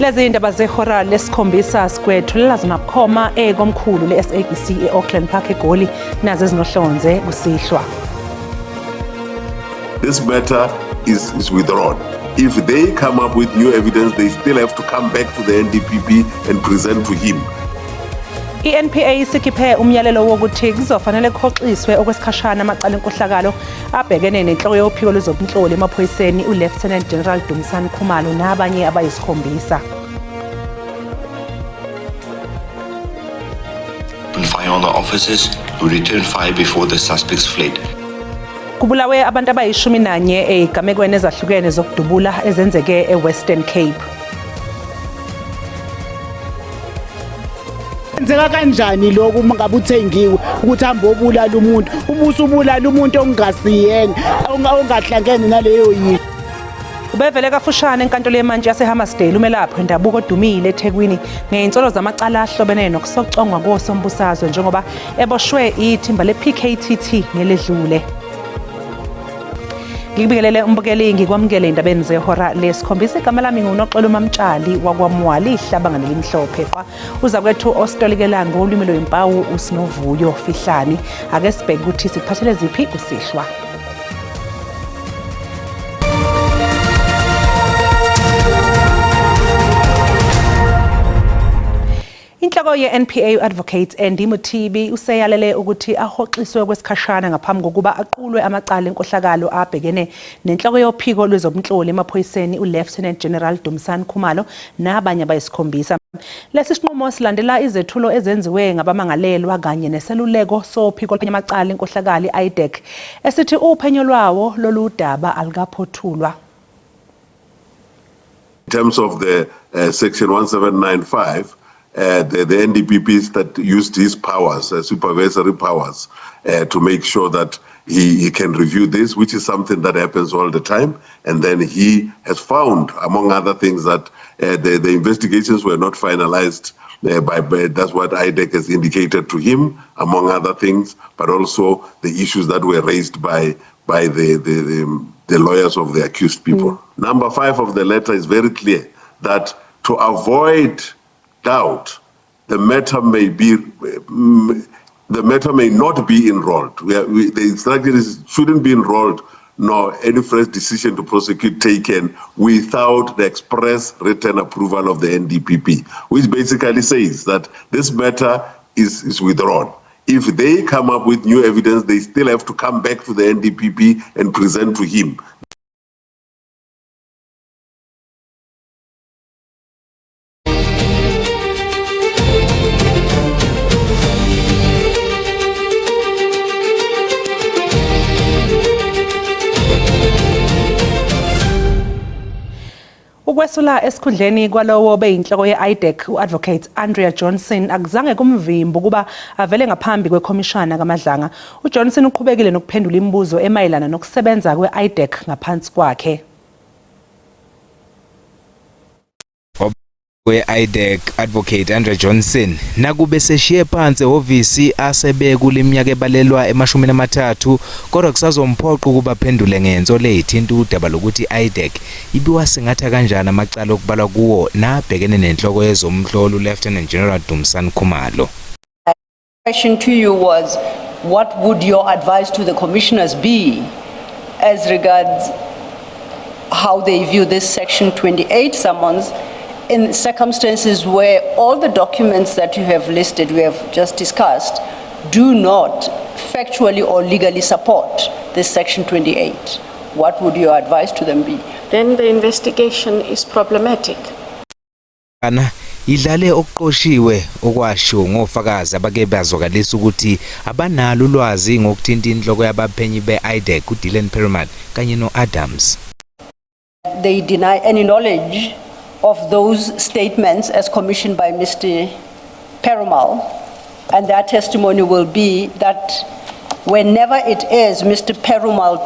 Lezi indaba zehora lesikhombisa sikwethulela zona bukhoma ekomkhulu le-SABC e-Auckland Park eGoli nazo ezinohlonze kusihlwa. This matter is withdrawn. If they come up with new evidence, they still have to come back to the NDPP and present to him. I-NPA sikhiphe umyalelo wokuthi kuzofanele kuhoxiswe okwesikhashana amacala enkohlakalo abhekene nenhloko yophiko lwezobunhloli emaphoyiseni uLieutenant General Dumisani Khumalo nabanye abayisikhombisa. Fire on the officers who returned fire before the suspects fled. Kubulawe abantu abayi-11 ezigamekweni ezahlukene zokudubula ezenzeke eWestern Cape. Kwenzeka kanjani lokho uma ngabe uthengiwe ukuthi hamba obulala umuntu ubusubulala umuntu ongasiyena ongahlangene naleyo yini. Ubevele kafushane enkantolo yemantshi yaseHammersdale umelaphi wendabuko odumile eThekwini ngeinsolo zamacala ahlobene nokusocongwa kosombusazwe njengoba eboshwe ithimba le-PKTT neledlule. Ngibingelele umbukeli ngikwamukele indabeni zehora lesikhombisa igama lami nguNoxolo Mamtshali wakwaMwali ihlaba nelimhlophe qa uza kwethu ostolikelanga ngolimi lwempawu uSinovuyo Fihlani ake sibheke ukuthi siphathele ziphi kusihlwa. Inhloko ye-NPA Advocate Andy Mothibi useyalele ukuthi ahoxiswe kwesikhashana ngaphambi kokuba aqulwe amacala enkohlakalo abhekene nenhloko yophiko lwezobunhloli emaphoyiseni uLieutenant General Dumisani Khumalo nabanye abayisikhombisa. Lesi sinqumo silandela izethulo ezenziwe ngabamangalelwa kanye neseluleko sophiko lophenya amacala enkohlakalo iDEC esithi uphenyo lwawo lolu daba alikaphothulwa. In terms of the section 1795, the NDPP that used his powers, supervisory powers, to make sure that he can review this, which is something that happens all the time. And then he has found, among other things, that the investigations were not finalized by that's what IDEC has indicated to him, among other things, but also the issues that were raised by the lawyers of the accused people. Number 5 of the letter is very clear that to avoid doubt, the matter may not be enrolled. The instruction is shouldn't be enrolled, nor any fresh decision to prosecute taken without the express written approval of the NDPP, which basically says that this matter is withdrawn. If they come up with new evidence, they still have to come back to the NDPP and present to him. Ukwesula esikhundleni kwalowo beyinhloko ye-IDEC uAdvocate Andrea Johnson akuzange kumvimba ukuba avele ngaphambi kwekhomishana kaMadlanga. uJohnson uqhubekile nokuphendula imibuzo emayelana nokusebenza kwe-IDEC ngaphansi kwakhe. We-IDEC Advocate Andrea Johnson nakube seshiye phansi ehhovisi asebe kuleminyaka ebalelwa ema-30 kodwa kusazomphoqa ukuba aphendule ngensolo ezithinta udaba lokuthi IDEC ibiwa singatha kanjani amacala okubalwa kuwo nabhekene nenhloko yezomhlolo Lieutenant General Dumisani Khumalo. Question to you was, what would your advice to the commissioners be as regards how they view this Section 28 summons in circumstances where all the documents that you have listed, we have just discussed, do not factually or legally support this Section 28? What would your advice to them be? Then the investigation is problematic. Idlale okuqoshiwe okwasho ngofakazi abake bazwakalisa ukuthi abanalo ulwazi ngokuthinta inhloko yabaphenyi be-IDEC uDylan Perryman kanye no-Adams. They deny any knowledge of those statements as commissioned by Mr. Perumal, and their testimony will be that whenever it is Mr. Perumal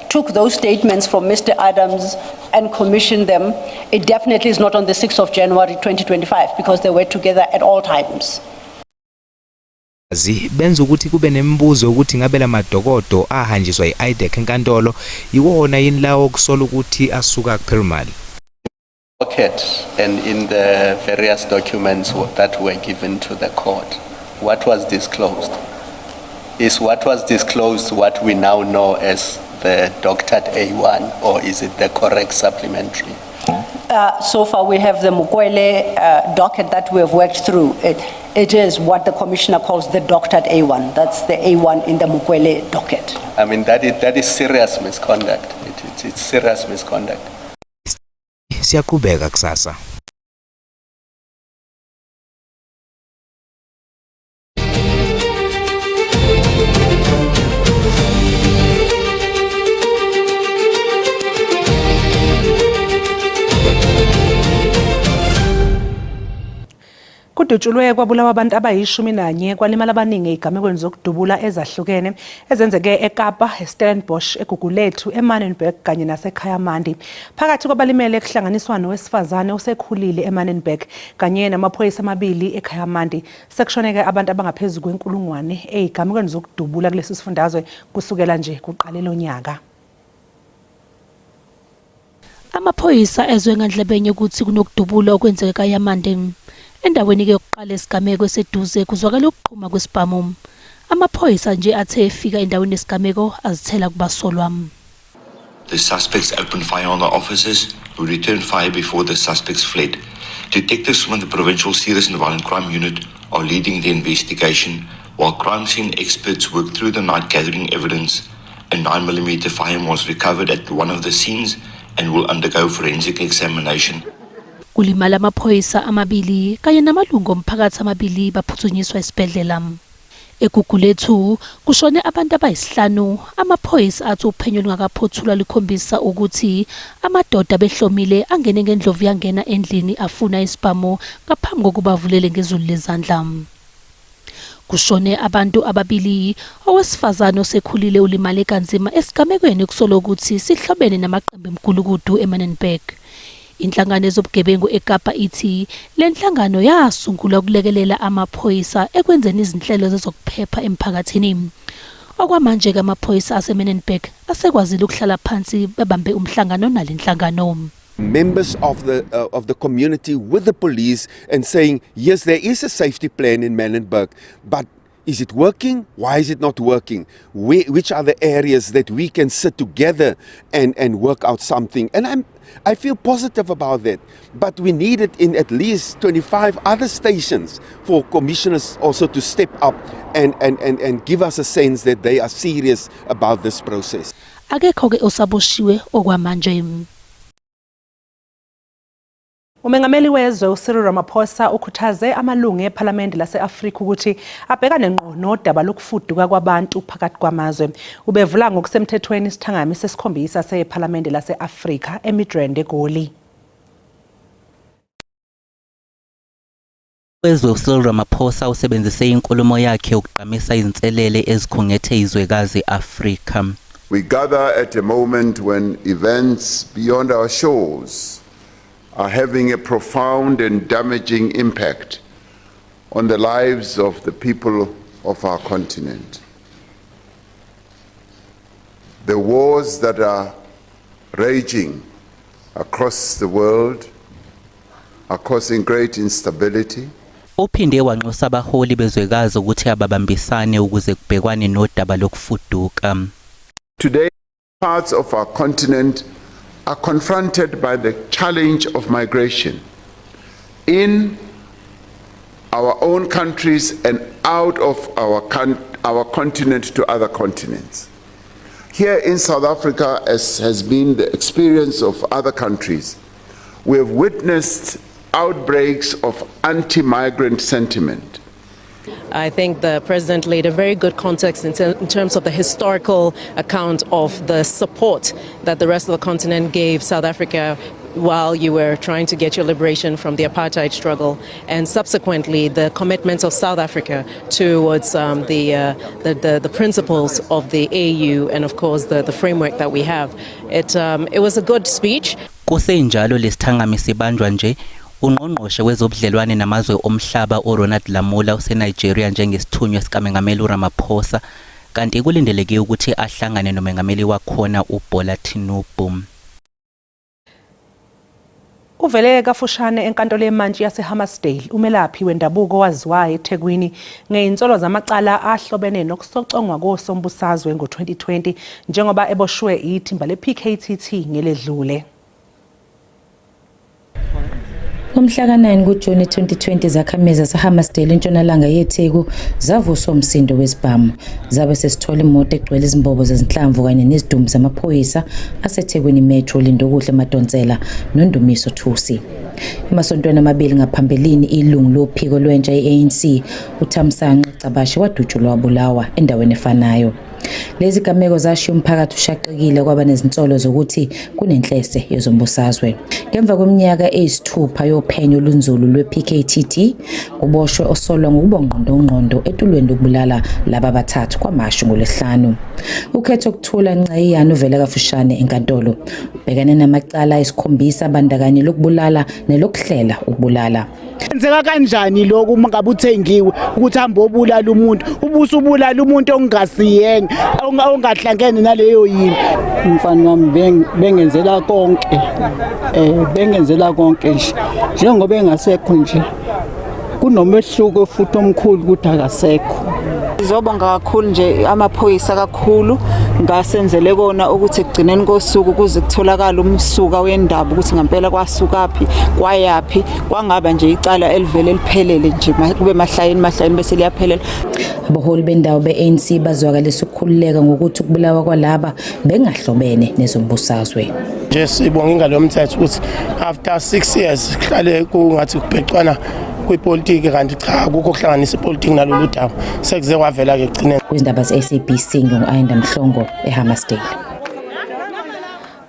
took those statements from Mr. Adams and commissioned them, it definitely is not on the 6th of January 2025 because they were together at all times. Benza ukuthi kube nemibuzo ukuthi ngabe lamadokodo ahanjiswa yi-IDEC enkantolo iwona yini lawo okusola ukuthi asuka kuPerumal. Docket and in the various documents that were given to the court, what was disclosed? Is what was disclosed what we now know as the doctored A1, or is it the correct supplementary? So far, we have the Mukwele docket that we have worked through. It is what the commissioner calls the doctored A1. That's the A1 in the Mukwele docket. I mean, that is serious misconduct. It's serious misconduct. Siyaqhubeka kusasa. Kudutshulwe kwabulawa abantu abayi11 kwalimala abaningi ezigamekweni zokudubula ezahlukene ezenzeke eKapa, eStellenbosch, eGugulethu, eManenberg kanye naseKhayamandi. Phakathi kwabalimele ekuhlanganiswa nowesifazane osekhulile eManenberg kanye namaphoyisa amabili eKhayamandi. Sekushoneke abantu abangaphezulu kwenkulungwane ezigamekweni zokudubula kulesi sifundazwe kusukela nje kuqala lonyaka. Amaphoyisa ezwe ngandlebenye ukuthi kunokudubula okwenzeka eKhayamandi. Endaweni ke yokuqala esigameko eseduze kuzwakala ukuqhuma kwesibhamu. Amaphoyisa nje athe efika endaweni yesigameko azithela kubasolwa. The suspects opened fire on the officers, who returned fire before the suspects fled. Detectives from the Provincial Serious and Violent Crime Unit are leading the investigation, while crime scene experts work through the night gathering evidence. A 9mm firearm was recovered at one of the scenes and will undergo forensic examination. Kulimala amaphoyisa amabili kanye namalungu omphakathi amabili baphuthunyiswa esibhedlela. EGugulethu kushone abantu abayisihlanu. Amaphoyisa athi uphenyo lungakaphothulwa likhombisa ukuthi amadoda behlomile angene ngendlovu yangena endlini afuna isibhamu ngaphambi kokuba avulele ngezulu lezandla. Kushone abantu ababili, owesifazane osekhulile ulimale kanzima esigamekweni kusolwa ukuthi sihlobene namaqembu emgulukudu eManenberg. Inhlangano ezobugebengu eKapa ithi le nhlangano yasungulwa ukulekelela amaphoyisa ekwenzeni izinhlelo zezokuphepha emphakathini. Okwamanje ke amaphoyisa aseManenberg asekwazile ukuhlala phansi bebambe umhlangano nale nhlangano. Members of the community with the police and saying, yes, there is a safety plan in Manenberg, but is it working? Why is it not working? Which are the areas that we can sit together and work out something? And I feel positive about that. But we need it in at least 25 other stations for commissioners also to step up and give us a sense that they are serious about this process. Akekho ke osaboshiwe okwamanje. Umengameli wezwe uCyril Ramaphosa ukhuthaze amalungu ePhalamende lase-Afrika ukuthi abhekane ngqo nodaba lokufuduka kwabantu phakathi kwamazwe. Ubevula ngokusemthethweni isithangami sesikhombisa sePhalamende lase-Afrika eMidrand eGoli. Wezwe uCyril Ramaphosa usebenzise inkulumo yakhe ukugqamisa izinselele ezikhungethe izwekazi Afrika. We gather at a moment when events beyond our shores are having a profound and damaging impact on the lives of the people of our continent. The wars that are raging across the world are causing great instability. Uphinde wanxusa abaholi bezwekazi ukuthi ababambisane ukuze kubhekwane nodaba lokufuduka. Today, parts of our continent are confronted by the challenge of migration in our own countries and out of our continent to other continents. Here in South Africa, as has been the experience of other countries, we have witnessed outbreaks of anti-migrant sentiment. I think the President laid a very good context in terms of the historical account of the support that the rest of the continent gave South Africa while you were trying to get your liberation from the apartheid struggle, and subsequently the commitments of South Africa towards the principles of the AU and of course the framework that we have. It was a good speech. Kusenjalo lesithangami sibanjwa nje Ungqongqoshe wezobudlelwane namazwe omhlaba uRonald Lamola useNigeria njengesithunywa sikaMengameli uRamaphosa kanti kulindeleke ukuthi ahlangane nomengameli wakhona uBola Tinubu. Uvele kafushane enkantolo yemantshi yaseHammersdale umelaphi wendabuko waziwayo eThekwini ngeinsolo zamacala ahlobene nokusocongwa kosombusazwe ngo-2020 njengoba eboshwe ithimba le-PKTT ngeledlule. Ngomhla ka-9 kuJuni 2020 izakhamizi zaseHammersdale entshonalanga yeTheku zavuswa umsindo wesibhamu zabe sesithola imoto egcwele izimbobo zezinhlamvu kanye nezidumbu zamaphoyisa aseThekwini Metro Lindokuhle Madonsela noNdumiso Thusi. Emasontweni amabili ngaphambilini ilungu lophiko lwentsha i-ANC uThamsanqa Cabashe wadutshulwa wabulawa endaweni efanayo. Lezi gameko zashiya umphakathi ushaqekile kwaba nezinsolo zokuthi kunenhlese yezombusazwe. Ngemva kweminyaka eyisithupha yophenyo lunzulu lwe-PKTT kuboshwe osolwa ngokubongqondo etulweni lokubulala laba bathathu kwamashu ngoLwesihlanu. Ukhetho kuthula Ncayiyana uvele kafushane enkantolo ubhekane namacala esikhombisa abandakanye lokubulala nelokuhlela ukubulala. Kwenzeka kanjani lokho uma ngabe uthengiwe ukuthi hamba obulala umuntu ubuso ubulala umuntu ongasiyena ongahlangene naleyo yini? Umfana wami bengenzela konke bengenzela konke nje njengoba engasekho nje kunomehluko futhi omkhulu ukuthi akasekho. Ngizobonga kakhulu nje amaphoyisa kakhulu ngasenzele kona ukuthi kugcineni kosuku kuze kutholakala umsuka wendaba ukuthi ngempela kwasukaphi kwayapi kwangaba nje icala elivele liphelele nje kube mahlayini bese liyaphelela. Abaholi bendawo be-ANC bazwakalisa ukukhululeka ngokuthi ukubulawa kwalaba bengahlobene nezombusazwe. Nje sibonga ingalo yomthetho ukuthi after 6 years kuhlale kungathi kubhecwana kwipolitiki kanti cha akukho kuhlanganisa ipolitiki nalolu daba sekuze kwavela ke egcineni. Kwizindaba ze-SABC ngo-Ayinda Mhlongo eHammersdale.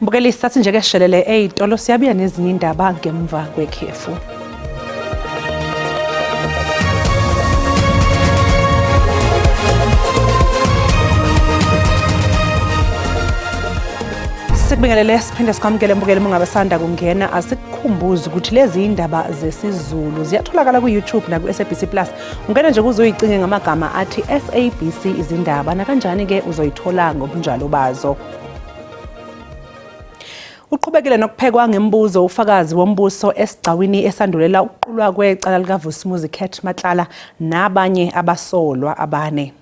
Mbukeli sathi nje ke shelele eyitolo siyabuya nezinye indaba ngemva kwekhefu. Sikubingelele siphinde sikwamukele mbukeli mungabasanda kungena asikukhumbuze ukuthi lezi indaba zesiZulu ziyatholakala ku-YouTube na ku-SABC Plus. Ungena nje kuzoyicinge ngamagama athi SABC izindaba na kanjani ke uzoyithola ngobunjalo bazo. Uqhubekile nokuphekwa ngembuzo ufakazi wombuso esigcawini esandulela ukuqulwa kwecala likaVusumuzi Cat Matlala nabanye abasolwa abane.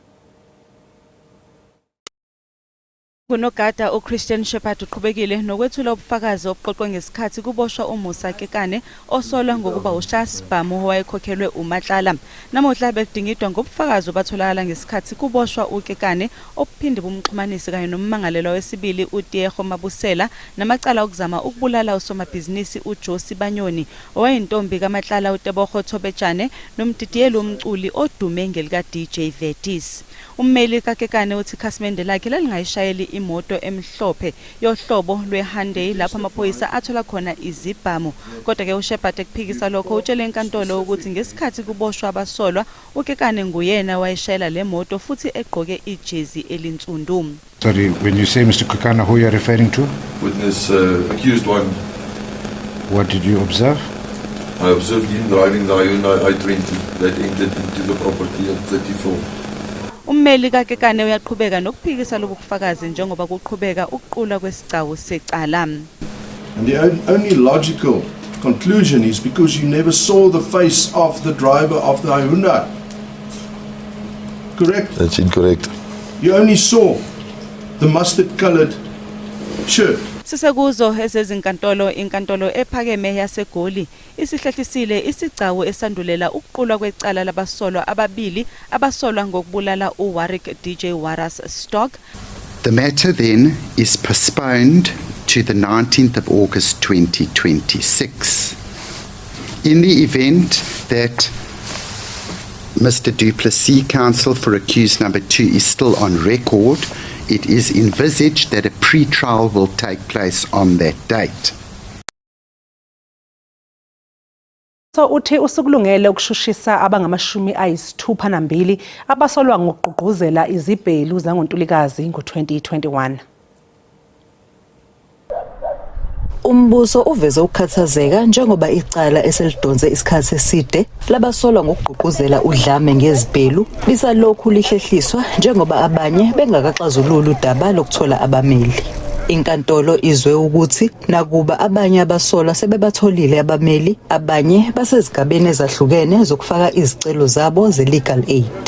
Kunogada uChristian Shepherd uqhubekile nokwethula ubufakazi obuqoqwe ngesikhathi kuboshwa uMusa Kekane osolwa ngokuba uShasibhamu owayekhokhelwe uMatlala. Namuhla bekudingidwa ngobufakazi obatholakala ngesikhathi kuboshwa uKekane obuphinde bumxhumanisi kanye nommangalelwa wesibili uTieho Mabusela namacala okuzama ukubulala usomabhizinisi uJosi Banyoni owayintombi kaMatlala uTebogo Thobejane nomdidiyeli womculi odume ngelika DJ Vetis. Ummeli kaKekane uthi ikhasimende lakhe lalingayishayeli imoto emhlophe yohlobo lweHyundai lapha amaphoyisa athola khona izibhamu. Kodwa ke uShepherd ekuphikisa lokho utshele enkantolo ukuthi ngesikhathi kuboshwa abasolwa uKekane nguyena wayeshayela le moto futhi egqoke ijezi elinsundu. Sorry, when you say Mr. Kekana, who you are referring to? Witness accused one. What did you observe? I observed him driving the Hyundai i20 that entered into the property at 34. Ummeli kaKekane uyaqhubeka nokuphikisa lobu bufakazi njengoba kuqhubeka ukuqula kwesigcawu secala. And the only logical conclusion is because you never saw the face of the driver of the Hyundai. Correct? That's incorrect. You only saw the mustard-colored shirt. Sisekuzo esezinkantolo inkantolo ephakeme yaseGoli isihlehlisile isigcawu esandulela ukuqulwa kwecala labasolwa ababili abasolwa ngokubulala uWarwick DJ Waras Stock. The matter then is postponed to the 19th of August 2026. In the event that Mr. Du Plessis, counsel for accused number 2, is still on record, it is envisaged that a pre-trial will take place on that date. So uthi usukulungele ukushushisa abangamashumi ayisithupha nambili abasolwa ngokugqugquzela izibhelu zangoNtulikazi ngo-2021. Umbuso uveze ukukhathazeka njengoba icala eselidonse isikhathi eside labasolwa ngokugqugquzela udlame ngezibhelu lisalokhu lihlehliswa njengoba abanye bengakaxazululi udaba lokuthola abameli. Inkantolo izwe ukuthi nakuba abanye abasolwa sebebatholile abameli, abanye basezigabeni ezahlukene zokufaka izicelo zabo ze-legal aid.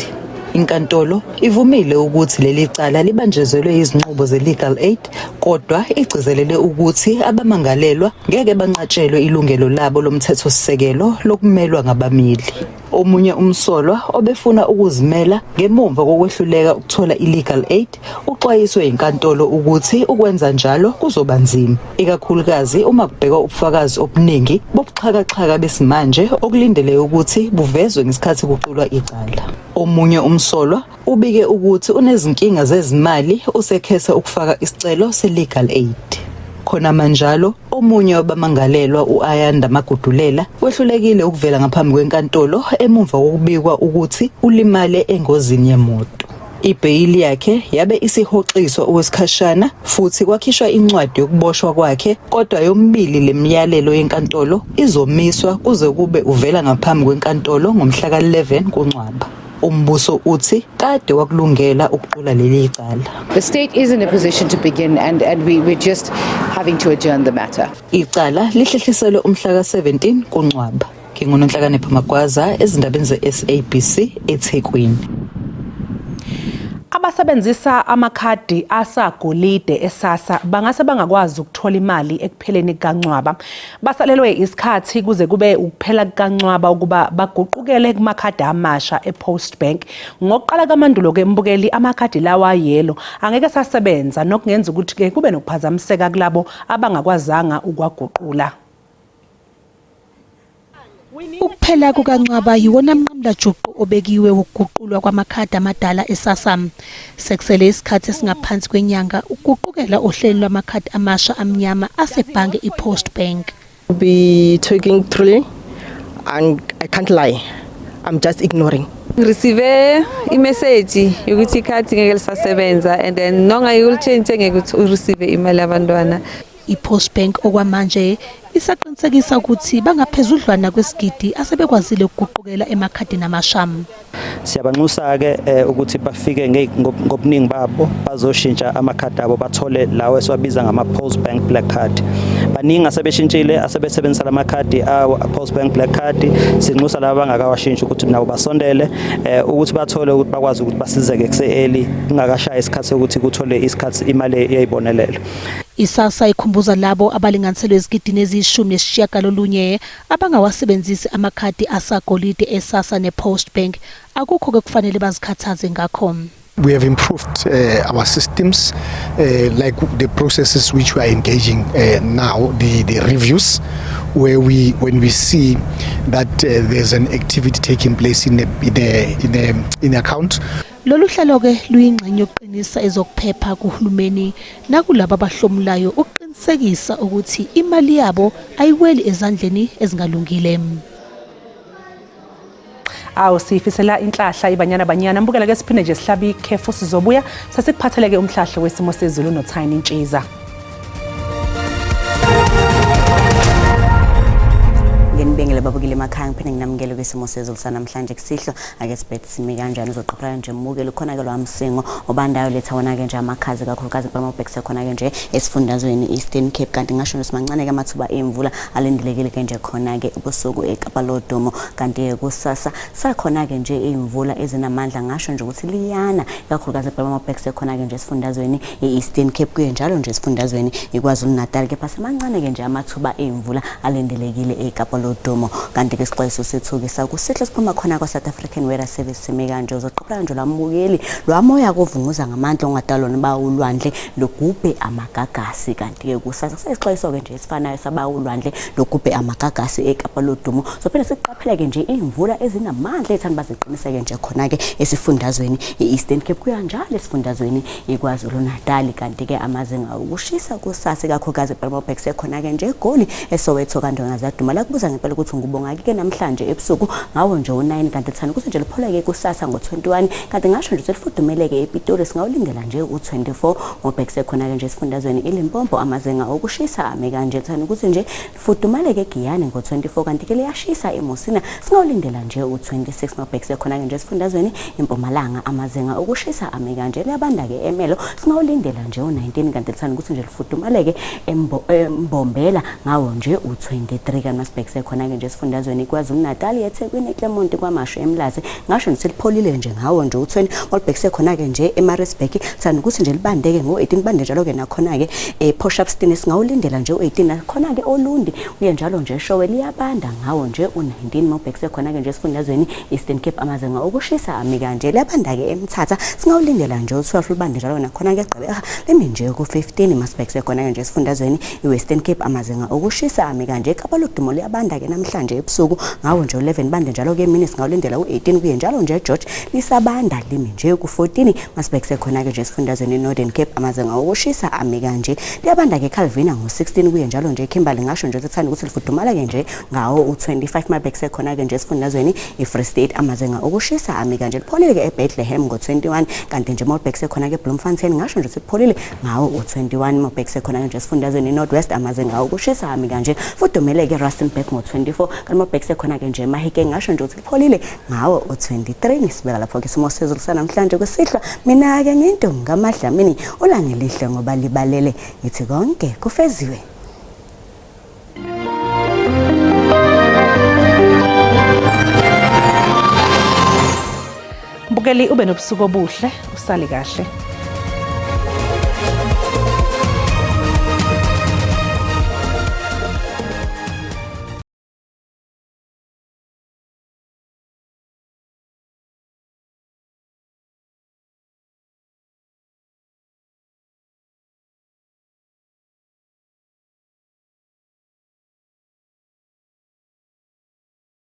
Inkantolo ivumile ukuthi leli cala libanjezelwe izinqubo ze-legal aid, kodwa igcizelele ukuthi abamangalelwa ngeke banqatshelwe ilungelo labo lomthethosisekelo lokumelwa ngabameli. Omunye umsolwa obefuna ukuzimela ngemuva kokwehluleka ukuthola i-legal aid uxwayiswe inkantolo ukuthi ukwenza njalo kuzoba nzima, ikakhulukazi uma kubhekwa ubufakazi obuningi bobuxhakaxhaka besimanje okulindele ukuthi buvezwe ngesikhathi kuqulwa icala. Omunye umsolwa ubike ukuthi unezinkinga zezimali usekhetha ukufaka isicelo se-legal aid. Khona manjalo, omunye wabamangalelwa uAyanda Magudulela wehlulekile ukuvela ngaphambi kwenkantolo emumva kokubikwa ukuthi ulimale engozini yemoto. Ibhayili yakhe yabe isihoxiswa okwesikhashana futhi kwakhishwa incwadi yokuboshwa kwakhe, kodwa yomibili lemiyalelo yenkantolo izomiswa kuze kube uvela ngaphambi kwenkantolo ngomhla ka-11 kuNcwaba. Umbuso uthi kade wakulungela ukuqula leli cala. The state is in a position to begin and we're just having to adjourn the matter. Icala lihlehliselwe umhla ka-17 kuNcwaba. NginguNonhlakanipho Magwaza ezindabeni ze-SABC eThekwini. Abasebenzisa amakhadi asagolide esasa bangase bangakwazi ukuthola imali ekupheleni kaNcwaba. Basalelwe isikhathi kuze kube ukuphela kaNcwaba ukuba baguqukele kumakhadi amasha ePost Bank. Ngokuqala kamandulo ke mbukeli amakhadi lawa yellow angeke sasebenza nokungenza ukuthi ke kube nokuphazamiseka kulabo abangakwazanga ukwaguqula. Ukuphela kukaNcwaba yiwona mnqamla juqu obekiwe ukuguqulwa kwamakhadi amadala esasa. Sekusele isikhathi esingaphansi kwenyanga ukuguqukela ohlelo lwamakhadi amasha amnyama asebhange iPost Bank. Be talking truly and I can't lie. I'm just ignoring. Receive imessage ukuthi ikhadi ngeke lisasebenza and then nonga yikuchange ngeke ureceive imali yabantwana. iPost Bank okwamanje isaqinisekisa ukuthi bangaphezudlwana kwesigidi asebekwazile ukuguqukela emakhadini amasham. Siyabanxusa ke ukuthi bafike ngobuningi babo bazoshintsha amakhadi abo bathole lawo esiwabiza ngama Post Bank Black Card. Baningi asebeshintshile asebesebenzisa lamakhadi awo Post Bank Black Card. Sinxusa laba bangakawashintsha ukuthi nabo basondele ukuthi bathole ukuthi bakwazi ukuthi basizeke kuse-early kungakashaya isikhathi ukuthi kuthole isikhathi imali eyibonelelo. Isasa ikhumbuza labo abalinganiselwe ezigidini eziyishumi abangawasebenzisi amakhadi asagolide esasa nePost Bank akukho ke kufanele bazikhathaze ngakho. We have improved our systems, like the processes which we are engaging now, the reviews, where when we see that there's an activity taking place in the account. Lolu hlelo ke luyingxenye yokuqinisa ezokuphepha kuhulumeni nakulabo abahlomulayo uqinisekisa ukuthi imali yabo ayiweli ezandleni ezingalungile. Sifisela inhlahla ibanyana mbukela ke siphinde nje sihlabi ikhefu sizobuya sasikuphatheleke umhlahlo wesimo sezulu noThini Ntshiza. Ngenibengele babukile emakhaya ngiphinde nginamukele kwesimo sezulu sanamhlanje kusihlo ake sibethe simi kanjani uzoqophela nje mukele khona ke lwamsingo obandayo letha wona ke nje amakhazi kakhulukazi eBromobek sekhona ke nje esifundazweni Eastern Cape kanti ngasho nesimancane ke amathuba emvula alindelekile ke nje khona ke ubusuku eKapa Lodomo kanti kusasa sakhona ke nje imvula ezinamandla ngasho nje ukuthi liyana kakhulukazi eBromobek sekhona ke nje esifundazweni eEastern Cape kuye njalo nje esifundazweni iKwaZulu Natal ke phasemancane ke nje amathuba emvula alindelekile eKapa Lodomo kanti ke isixwayiso sethukisa kusihle siphuma khona kwaSouth African Weather Service semekanje uzoqophela nje lwamukeli lwamoya kuvunguza ngamandla ongadalona bawulwandle logubhe amagagasi kanti ke kusasa sesixwayiso ke nje esifanayo sabawulwandle logubhe amagagasi eKapa Lodomo sophela siqaphela ke nje imvula ezinamandla ethanda baziqiniseke nje khona ke esifundazweni eEastern Cape kuya njalo esifundazweni iKwaZulu Natal kanti ke amazinga ukushisa kusasa kakhulukazi eBromobek sekhona ke nje eGoli eSoweto kanti ngazaduma la kubuza ngempela ukuthi ngubonga ngake namhlanje ebusuku ngawo nje u9 kanti thana ukuthi nje lipholeke kusasa ngo21 kanti ngasho nje lifudumeleke ePitoli singawulindela nje u24 ngobhekise khona ke nje esifundazweni iLimpopo amazenga okushisa ame kanje thana ukuthi nje lifudumeleke eGiyani ngo24 kanti ke liyashisa eMosina singawulindela nje u26 ngobhekise khona ke nje esifundazweni iMpumalanga amazenga okushisa ame kanje liyabanda ke eMelo singawulindela nje u19 kanti thana ukuthi nje lifudumeleke eMbombela ngawo nje u23 kaMasibhekise khona ke nje esifundazweni KwaZulu-Natal eThekwini eClermont kwaMashu eMlazi ngasho nje lipholile nje ngawo nje u20 olibhekise khona ke nje eMaritzburg thanda ukuthi nje libandeke ngo18 bande njalo ke nakhona ke ePortshepstone singawulindela nje u18 nakhona ke oLundi uye njalo nje eshowe liyabanda ngawo nje u19 mobhekise khona ke nje esifundazweni Eastern Cape amazenga okushisa ami kanje labanda ke eMthatha singawulindela nje u12 libande njalo nakhona ke Gqeberha lemi nje ku15 Masibhekise khona ke nje esifundazweni iWestern Cape amazenga okushisa ami kanje kaBalodumo liyabanda ke namhlanje ebusuku ngawo nje u11 bande njalo ke emini singawulindela u18 kuye njalo nje George lisabanda limi nje ku14 Masibhekise khona ke nje esifundazweni Northern Cape amazenga okushisa ami kanje liyabanda ke Calvina ngo16 kuye njalo nje Kimberley ngasho nje ukuthanda ukuthi lifudumala ke nje ngawo u25 Mabhekise khona ke nje esifundazweni iFree State amazenga okushisa ami kanje lipholile ke eBethlehem ngo21 kanti nje Mabhekise khona ke Bloemfontein ngasho nje ukuthi lipholile ngawo u21 Mabhekise khona ke nje esifundazweni Northwest amazenga okushisa ami kanje fudumele ke Rustenburg ngo24 kanti Mabhekise khona ke nje Mahikeng ngasho nje ukuthi lipholile ngawo u23 nisibeka lapho ke isimo sezulu sanamhlanje kwesihlwa mina ke ngintombi kaMadlamini olangelihle ngoba libalele ngithi konke kufeziwe. Mbukeli ube nobusuku obuhle usali kahle.